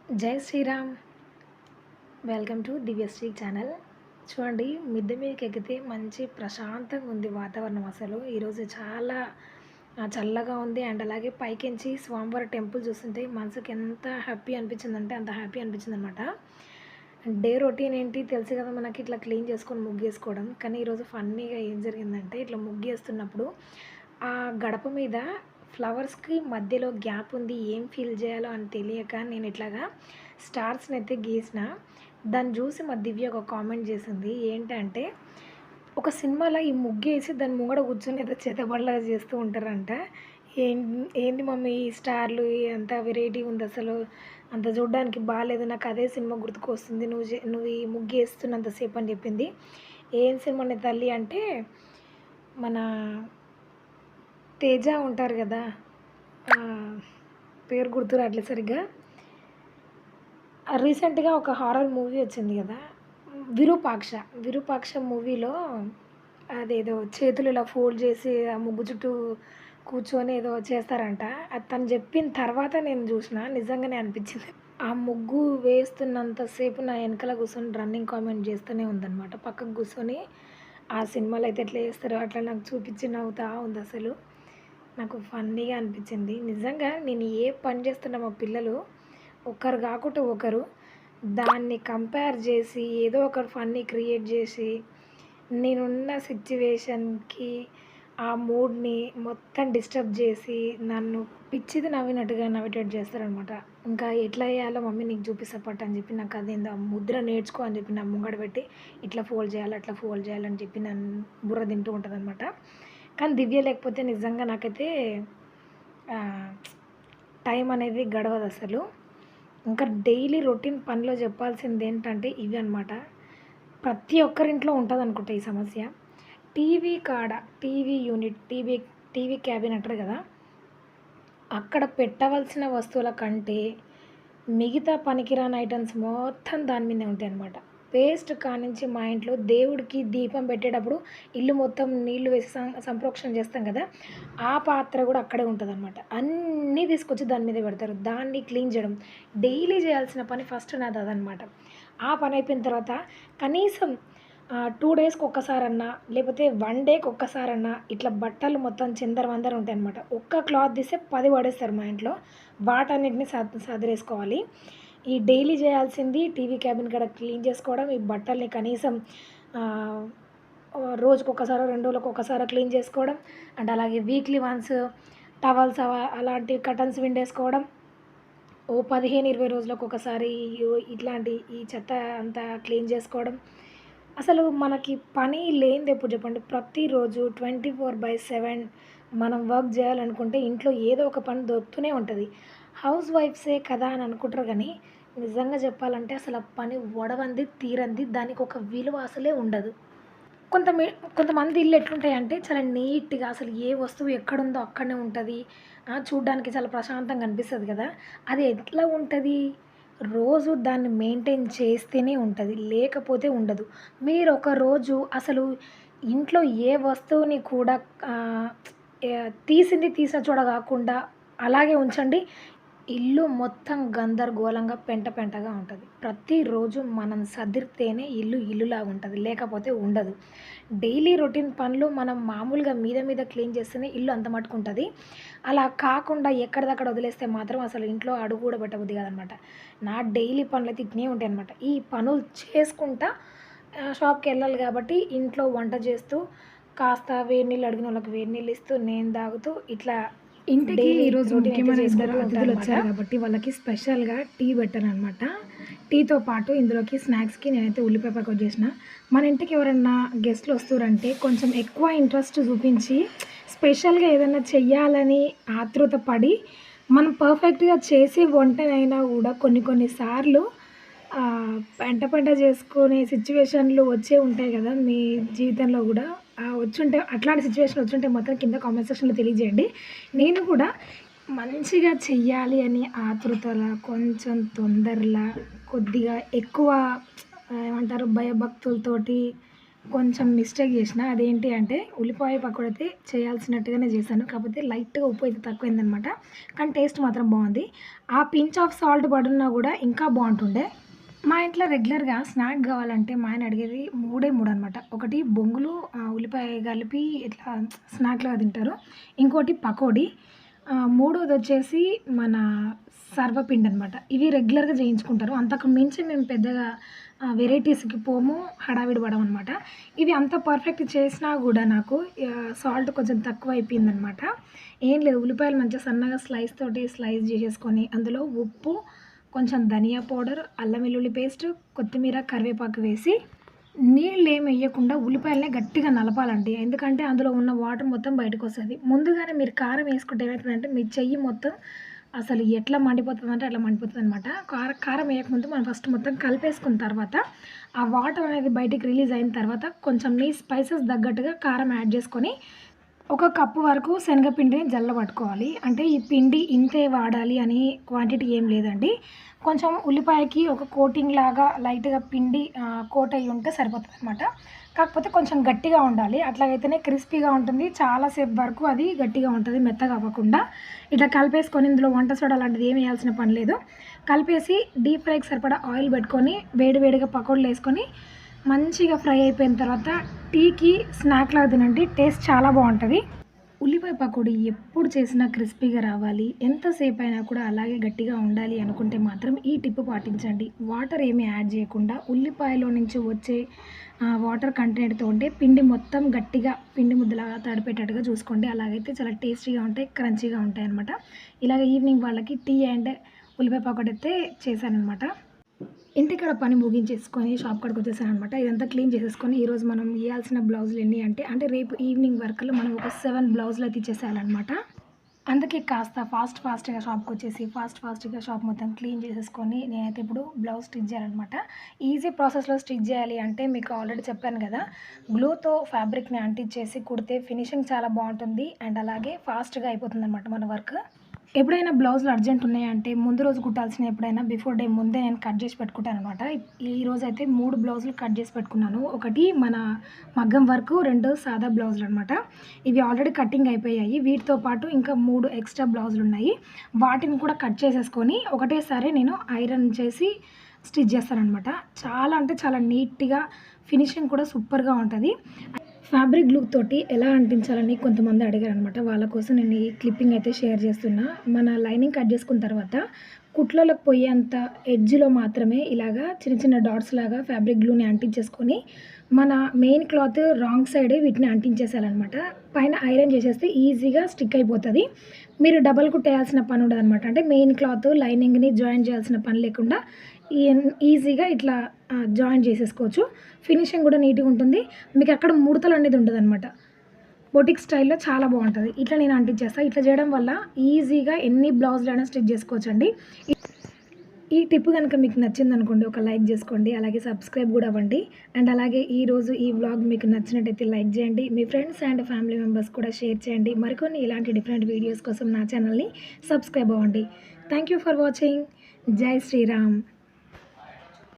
జై Shri Ram. Welcome to Divyasri channel. చూడండి, మిద్దె మీదకి ఎక్కితే మంచి ప్రశాంతంగా ఉంది వాతావరణం. అసలు ఈరోజు చాలా చల్లగా ఉంది. అండ్ అలాగే పైకించి స్వామివారి టెంపుల్ చూస్తుంటే మనసుకి ఎంత హ్యాపీ అనిపించిందంటే అంత హ్యాపీ అనిపించింది అనమాట. డే రొటీన్ ఏంటి తెలుసు కదా మనకి, ఇట్లా క్లీన్ చేసుకొని ముగ్గేసుకోవడం. కానీ ఈరోజు ఫన్నీగా ఏం జరిగిందంటే, ఇట్లా ముగ్గేస్తున్నప్పుడు ఆ గడప మీద ఫ్లవర్స్కి మధ్యలో గ్యాప్ ఉంది. ఏం ఫీల్ చేయాలో అని తెలియక నేను ఇట్లాగా స్టార్స్ని అయితే గీసిన. దాన్ని చూసి మా దివ్య ఒక కామెంట్ చేసింది. ఏంటంటే, ఒక సినిమాలో ఈ ముగ్గేసి దాని ముంగడ కూర్చొని ఏదో చేతబడిలాగా చేస్తూ ఉంటారంట. ఏం ఏంది మమ్మీ ఈ స్టార్లు అంత వెరైటీగా ఉంది, అసలు అంత చూడడానికి బాగాలేదు, నాకు అదే సినిమా గుర్తుకొస్తుంది నువ్వు ఈ ముగ్గేస్తున్నంతసేపు అని చెప్పింది. ఏం సినిమా తల్లి అంటే, మన తేజ ఉంటారు కదా, పేరు గుర్తు రావట్లేదు సరిగ్గా. రీసెంట్గా ఒక హారర్ మూవీ వచ్చింది కదా, విరూపాక్ష మూవీలో అదేదో చేతులు ఇలా ఫోల్డ్ చేసి ఆ ముగ్గు చుట్టూ కూర్చొని ఏదో చేస్తారంట. అది తను చెప్పిన తర్వాత నేను చూసిన, నిజంగానే అనిపించింది. ఆ ముగ్గు వేస్తున్నంతసేపు నా వెనకాల కూర్చొని రన్నింగ్ కామెంట్ చేస్తూనే ఉందన్నమాట. పక్కకు కూర్చొని ఆ సినిమాలో అయితే ఎట్లా చేస్తారో అట్లా నాకు చూపించి నవ్వుతా ఉంది. అసలు నాకు ఫన్నీగా అనిపించింది. నిజంగా నేను ఏ పని చేస్తున్నా మా పిల్లలు ఒకరు కాకుండా ఒకరు దాన్ని కంపేర్ చేసి ఏదో ఒకరు ఫన్నీ క్రియేట్ చేసి నేనున్న సిచ్యువేషన్కి ఆ మూడ్ని మొత్తం డిస్టర్బ్ చేసి నన్ను పిచ్చిది నవ్వినట్టుగా నవ్వేటట్టు చేస్తారనమాట. ఇంకా ఎట్లా చేయాలో మమ్మీ నీకు చూపిస్తా పట్టు అని చెప్పి, నాకు అదేందో ముద్ర నేర్చుకో అని చెప్పి నా ముంగడ పెట్టి ఇట్లా ఫోల్డ్ చేయాలి అట్లా ఫోల్డ్ చేయాలని చెప్పి నన్ను బుర్ర తింటూ ఉంటుంది అనమాట. కానీ దివ్య లేకపోతే నిజంగా నాకైతే టైం అనేది గడవదు అసలు. ఇంకా డైలీ రొటీన్ పనిలో చెప్పాల్సింది ఏంటంటే ఇవి అనమాట. ప్రతి ఒక్కరింట్లో ఉంటుంది అనుకుంటా ఈ సమస్య. టీవీ కాడ, టీవీ యూనిట్, టీవీ క్యాబిన్ అంటారు కదా, అక్కడ పెట్టవలసిన వస్తువుల కంటే మిగతా పనికిరాని ఐటమ్స్ మొత్తం దాని మీదే ఉంటాయి అన్నమాట. పేస్ట్ కానించి మా ఇంట్లో దేవుడికి దీపం పెట్టేటప్పుడు ఇల్లు మొత్తం నీళ్లు వేసి సంప్రోక్షణ చేస్తాం కదా, ఆ పాత్ర కూడా అక్కడే ఉంటుంది అనమాట. అన్నీ తీసుకొచ్చి దాని మీద పెడతారు. దాన్ని క్లీన్ చేయడం డైలీ చేయాల్సిన పని ఫస్ట్ నాది అదనమాట. ఆ పని అయిపోయిన తర్వాత కనీసం 2 డేస్కి ఒక్కసారన్నా లేకపోతే 1 డేకి ఒక్కసారన్నా ఇట్లా బట్టలు మొత్తం చిందరవందర ఉంటాయి అనమాట. ఒక్క క్లాత్ తీస్తే 10 పడేస్తారు మా ఇంట్లో. వాటన్నిటిని సదిరేసుకోవాలి. ఈ డైలీ చేయాల్సింది టీవీ క్యాబిన్ కాడ క్లీన్ చేసుకోవడం, ఈ బట్టల్ని కనీసం రోజుకొకసారో 2 రోజులకు ఒకసారో క్లీన్ చేసుకోవడం, అండ్ అలాగే వీక్లీ వన్స్ టవల్స్ అలాంటి కర్టన్స్ విండేసుకోవడం, ఓ 15-20 రోజులకు ఒకసారి ఇట్లాంటి ఈ చెత్త అంతా క్లీన్ చేసుకోవడం. అసలు మనకి పని లేనిది ఎప్పుడు చెప్పండి. ప్రతిరోజు 24/7 మనం వర్క్ చేయాలనుకుంటే ఇంట్లో ఏదో ఒక పని దొరుకుతూనే ఉంటుంది. హౌస్ వైఫ్సే కదా అని అనుకుంటారు కానీ నిజంగా చెప్పాలంటే అసలు ఆ పని ఒడవంది తీరంది, దానికి ఒక విలువ అసలే ఉండదు. కొంతమంది ఇల్లు ఎట్లుంటాయంటే చాలా నీట్గా, అసలు ఏ వస్తువు ఎక్కడుందో అక్కడనే ఉంటుంది. చూడ్డానికి చాలా ప్రశాంతంగా అనిపిస్తుంది కదా. అది ఎట్లా ఉంటుంది, రోజు దాన్ని మెయింటైన్ చేస్తేనే ఉంటుంది, లేకపోతే ఉండదు. మీరు ఒక రోజు అసలు ఇంట్లో ఏ వస్తువుని కూడా తీసిన చోట కాకుండా అలాగే ఉంచండి, ఇల్లు మొత్తం గందరగోళంగా పెంటగా ఉంటుంది. ప్రతిరోజు మనం సదిరితేనే ఇల్లు ఇల్లులాగా ఉంటుంది, లేకపోతే ఉండదు. డైలీ రొటీన్ పనులు మనం మామూలుగా మీద క్లీన్ చేస్తేనే ఇల్లు అంత మటుకు ఉంటుంది. అలా కాకుండా ఎక్కడిదక్కడ వదిలేస్తే మాత్రం అసలు ఇంట్లో అడుగు కూడా పెట్టబుద్ది కాదనమాట. నా డైలీ పనులు అయితే ఇట్నే ఉంటాయి అనమాట. ఈ పనులు చేసుకుంటా షాప్కి వెళ్ళాలి కాబట్టి ఇంట్లో వంట చేస్తూ కాస్త వేడి నీళ్ళు అడిగిన వాళ్ళకి వేడి నీళ్ళు ఇస్తూ నేను తాగుతూ ఇట్లా ఇంటికి ఈరోజు ముఖ్యమైన ఇద్దరు అతిథులు వచ్చారు కాబట్టి వాళ్ళకి స్పెషల్గా టీ పెట్టాను అనమాట. టీతో పాటు ఇందులోకి స్నాక్స్కి నేనైతే ఉల్లిపాయ పకోడీ చేసిన. మన ఇంటికి ఎవరైనా గెస్ట్లు వస్తారంటే కొంచెం ఎక్కువ ఇంట్రెస్ట్ చూపించి స్పెషల్గా ఏదైనా చెయ్యాలని ఆతృత పడి మనం పర్ఫెక్ట్గా చేసి వంటనైనా కూడా కొన్నిసార్లు పెంట చేసుకునే సిచ్యువేషన్లు వచ్చే ఉంటాయి కదా మీ జీవితంలో కూడా. వచ్చుంటే అట్లాంటి సిచ్యువేషన్ వచ్చుంటే మొత్తం కింద కామెంట్ సెక్షన్లో తెలియజేయండి. నేను కూడా మంచిగా చెయ్యాలి అని ఆతృతలా, కొంచెం తొందరలా, కొద్దిగా ఎక్కువ ఏమంటారు భయభక్తులతోటి కొంచెం మిస్టేక్ చేసిన. అదేంటి అంటే ఉల్లిపాయ పకోడీ అయితే చేయాల్సినట్టుగానే చేశాను. కాకపోతే లైట్‌గా ఉప్పు అయితే తక్కువైందనమాట. కానీ టేస్ట్ మాత్రం బావుంది. ఆ పించ్ ఆఫ్ సాల్ట్ పడున్నా గూడా ఇంకా బావుంటుండే. మా ఇంట్లో రెగ్యులర్‌గా స్నాక్ గావాలంటే మా ఆయన అడిగేది మూడే మూడనమాట. ఒకటి బొంగులు ఉల్లిపాయ కలిపి ఇట్లా స్నాక్‌లాగా తింటారు. ఇంకోటి పకోడీ. మూడోదొచ్చేసి మన సర్వపిండనమాట. ఇవి రెగ్యులర్‌గా చేయించుకుంటారు. అంతకు మించి మేము పెద్దగా వెరైటీస్‌కి పోము, హడావిడి పడమనమాట. ఇవి అంత పర్ఫెక్ట్ చేసినా గూడా నాకు సాల్ట్ కొంచెం తక్కువైపోయిందనమాట. ఏం లేదు ఉల్లిపాయలు మంచిగా సన్నగా స్లైస్ తోటి స్లైస్ చేసేసుకొని, అందులో ఉప్పు, కొంచెం ధనియా పౌడర్, అల్లం వెల్లుల్లి పేస్ట్, కొత్తిమీర, కరివేపాకు వేసి నీళ్ళేమి ఎయ్యకుండా ఉల్లిపాయలనే గట్టిగా నలపాలండి. ఎందుకంటే అందులో ఉన్న వాటర్ మొత్తం బయటకొస్తది. ముందుగానే మీరు కారం ఏసుకుంటే ఏమైతదంటే మీ చెయ్యి మొత్తం అసలు ఎట్లా మండిపోతదంటే అట్లా మండిపోతదనమాట. కారం ఏయకముందు మనం ఫస్ట్ మొత్తం కలిపేసుకున్న తర్వాత, ఆ వాటర్ అనేది బయటికి రిలీజ్ అయిన తర్వాత కొంచెం మీ స్పైసెస్ తగ్గట్టుగా కారం యాడ్ చేసుకొని, ఒక కప్పు వరకు శనగపిండిని జల్లబట్టుకోవాలి. అంటే ఈ పిండి ఇంతే వాడాలి అని క్వాంటిటీ ఏం లేదండి. కొంచెం ఉల్లిపాయకి ఒక కోటింగ్ లాగా లైట్‌గా పిండి కోట్ అయ్యి ఉంటే సరిపోతదనమాట. కాకపోతే కొంచెం గట్టిగా ఉండాలి. అట్లాగైతేనే క్రిస్పీగా ఉంటుంది. చాలా సేపు వరకు అది గట్టిగా ఉంటది మెత్తగా అవ్వకుండా. ఇట్లా కలిపేసుకొని ఇందులో వంట సోడా లాంటిది ఏమి ఎయాల్సిన పని లేదు. కలిపేసి డీప్ ఫ్రైకి సరిపడా ఆయిల్ పెట్టుకొని వేడి వేడిగా పకోడీలేసుకొని మంచిగా ఫ్రై అయిపోయిన తర్వాత టీకి స్నాక్‌లాగా తినండి. టేస్ట్ చాలా బావుంటది. ఉల్లిపాయ పకోడీ ఎప్పుడు చేసినా క్రిస్పీగా రావాలి. ఎంతసేపయినా కూడా అలాగే గట్టిగా ఉండాలి అనుకుంటే మాత్రం ఈ టిప్ పాటించండి. వాటర్ ఏమి యాడ్ చేయకుండా ఉల్లిపాయలో నుంచి వచ్చే వాటర్ కంటెంట్‌తో ఉంటే పిండి మొత్తం గట్టిగా పిండి ముద్దలాగా తడిపేటట్టుగా చూసుకోండి. అలాగైతే చాలా టేస్టీగా ఉంటాయి, క్రంచీగా ఉంటాయనమాట. ఇలాగ ఈవినింగ్ వాళ్ళకి టీ అండ్ ఉల్లిపాయ పకోడీ అయితే చేశాననమాట. ఇంటికాడ పని ముగించేసుకొని షాప్ కాడికొచ్చేసాననమాట. ఇదంతా క్లీన్ చేసేసుకొని ఈరోజు మనం ఎయాల్సిన బ్లౌజులు ఎన్ని అంటే రేపు ఈవినింగ్ వరకల్లా మనం ఒక 7 బ్లౌజులయితే ఇచ్చేసేయాలనమాట. అందుకే కాస్త ఫాస్ట్‌గా షాప్‌కొచ్చేసి ఫాస్ట్‌గా షాప్ మొత్తం క్లీన్ చేసేసుకొని నేనైతే ఇప్పుడు బ్లౌజ్ స్టిచ్ చేయాలనమాట. ఈజీ ప్రాసెస్‌లో స్టిచ్ చేయాలి అంటే మీకు ఆల్రెడీ చెప్పాను గదా! గ్లూతో ఫ్యాబ్రిక్‌ని అంటించేసి కుడితే ఫినిషింగ్ చాలా బావుంటుంది. అండ్ అలాగే ఫాస్ట్‌గా అయిపోతుందనమాట మన వర్క్. ఎప్పుడైనా బ్లౌజులు అర్జెంట్ ఉన్నాయంటే ముందు రోజు కుట్టాల్సినవి ఎప్పుడైనా బిఫోర్ డే ముందే నేను కట్ చేసి పెట్టుకుంటాననమాట. ఈరోజైతే 3 బ్లౌజులు కట్ చేసి పెట్టుకున్నాను. ఒకటి మన మగ్గం వర్కు, 2 సాదా బ్లౌజులనమాట. ఇవి ఆల్రెడీ కటింగ్ అయిపోయాయి. వీటితో పాటు ఇంకా 3 ఎక్స్‌ట్రా బ్లౌజులున్నాయి. వాటిని కూడా కట్ చేసేసుకొని ఒకటేసారి నేను ఐరన్ చేసి స్టిచ్ చేస్తాననమాట. చాలా అంటే చాలా నీట్‌గా ఫినిషింగ్ కూడా సూపర్‌గా ఉంటది. ఫ్యాబ్రిక్ గ్లూ తోటి ఎలా అంటించాలని కొంతమంది అడిగారనమాట. వాళ్ళ కోసం నేను ఈ క్లిప్పింగ్ అయితే షేర్ చేస్తున్నా. మన లైనింగ్ కట్ చేసుకున్న తర్వాత కుట్లలోకి పోయేంత ఎడ్జ్‌లో మాత్రమే ఇలాగా చిన్న డాట్స్ లాగా ఫ్యాబ్రిక్ గ్లూని అంటించేసుకొని, మన మెయిన్ క్లాత్ రాంగ్ సైడే వీటిని అంటించేసేయాలనమాట. పైన ఐరన్ చేసేస్తే ఈజీగా స్టిక్ అయిపోతది. మీరు డబల్ కుట్టేయాల్సిన పని ఉండదనమాట. అంటే మెయిన్ క్లాత్ లైనింగ్‌ని జాయిన్ చేయాల్సిన పని లేకుండా ఈజీగా ఇట్లా జాయిన్ చేసేసుకోవచ్చు. ఫినిషింగ్ కూడా నీట్‌గా ఉంటుంది. మీకక్కడ ముడతలు అనేది ఉండదనమాట. బొటిక్ స్టైల్‌లో చాలా బావుంటది. ఇట్లా నేను అంటించేస్తా. ఇట్లా చేయడం వల్ల ఈజీగా ఎన్ని బ్లౌజులైనా స్టిచ్ చేసుకోవచ్చండి. ఈ టిప్ గనుక మీకు నచ్చిందనుకోండి ఒక లైక్ చేసుకోండి. అలాగే సబ్స్క్రైబ్ గూడా అవ్వండి. అండ్ అలాగే ఈరోజు ఈ వ్లాగ్ మీకు నచ్చినట్టయితే లైక్ చేయండి. మీ ఫ్రెండ్స్ అండ్ ఫ్యామిలీ మెంబర్స్ కూడా షేర్ చేయండి. మరికొన్ని ఇలాంటి డిఫరెంట్ వీడియోస్ కోసం నా ఛానల్‌ని సబ్స్క్రైబ్ అవ్వండి. Thank you for watching. జై శ్రీరామ్.